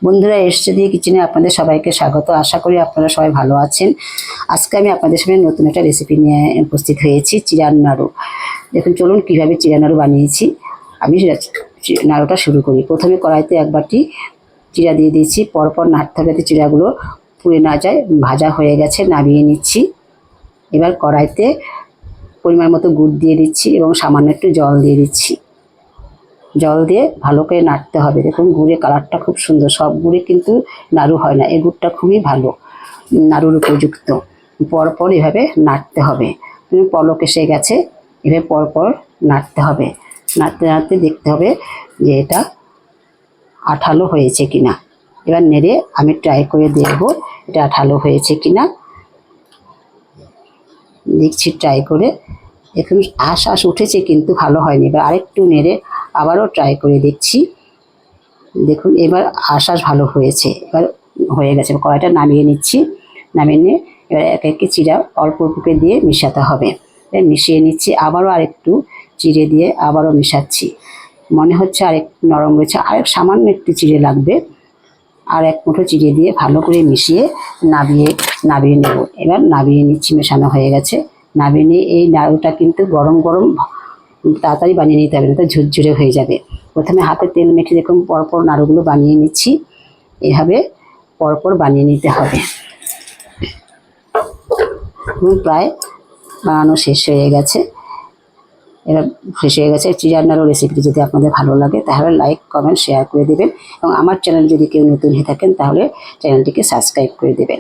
বন্ধুরা, এসছে দিয়ে কিচেনে আপনাদের সবাইকে স্বাগত। আশা করি আপনারা সবাই ভালো আছেন। আজকে আমি আপনাদের সামনে নতুন একটা রেসিপি নিয়ে উপস্থিত হয়েছি, চিড়ার নাড়ু। দেখুন, চলুন কীভাবে চিড়া নাড়ু বানিয়েছি। আমি নাড়ুটা শুরু করি। প্রথমে কড়াইতে এক বাটি চিড়া দিয়ে দিয়েছি। পরপর নাড়তে হবে যাতে চিড়াগুলো পুড়ে না যায়। ভাজা হয়ে গেছে, নামিয়ে নিচ্ছি। এবার কড়াইতে পরিমাণ মতো গুড় দিয়ে দিচ্ছি এবং সামান্য একটু জল দিয়ে দিচ্ছি। জল দিয়ে ভালো করে নাড়তে হবে। দেখুন, গুড়ের কালারটা খুব সুন্দর। সব গুড়ে কিন্তু নাড়ু হয় না, এই গুড়টা খুবই ভালো, নাড়ুর উপযুক্ত। পরপর এভাবে নাড়তে হবে। পলক এসে গেছে, এভাবে পরপর নাড়তে হবে। নাড়তে নাড়তে দেখতে হবে যে এটা আঠালো হয়েছে কিনা। এবার নেড়ে আমি ট্রাই করে দেখব এটা আঠালো হয়েছে কিনা। দেখছি ট্রাই করে। এখন আঁশ উঠেছে কিন্তু ভালো হয়নি। এবার আরেকটু নেড়ে আবারও ট্রাই করে দেখছি। দেখুন, এবার আঁশ ভালো হয়েছে। এবার হয়ে গেছে। কড়াইটা নামিয়ে নিচ্ছি। নামিয়ে নিয়ে এবার এক একে চিড়া অল্প অল্পকে দিয়ে মিশাতে হবে। মিশিয়ে নিচ্ছি। আবারও আরেকটু চিড়ে দিয়ে আবারও মিশাচ্ছি। মনে হচ্ছে আরেকটু নরম হয়েছে, আরেক সামান্য একটু চিড়ে লাগবে। আর এক মুঠো চিড়ে দিয়ে ভালো করে মিশিয়ে নাবিয়ে নেব। এবার নাবিয়ে নিচ্ছি। মেশানো হয়ে গেছে। নাবিয়ে নিয়ে এই নাড়ুটা কিন্তু গরম গরম তাড়াতাড়ি বানিয়ে নিতে হবে, না তো ঝুরঝুরে হয়ে যাবে। প্রথমে হাতে তেল মেখে দেখুন পরপর নাড়ুগুলো বানিয়ে নিচ্ছি। এভাবে পরপর বানিয়ে নিতে হবে। প্রায় বানানো শেষ হয়ে গেছে। এবার শেষ হয়ে গেছে। চিড়ার নাড়ু রেসিপিটি যদি আপনাদের ভালো লাগে তাহলে লাইক, কমেন্ট, শেয়ার করে দেবেন এবং আমার চ্যানেল যদি কেউ নতুন হয়ে থাকেন তাহলে চ্যানেলটিকে সাবস্ক্রাইব করে দেবেন।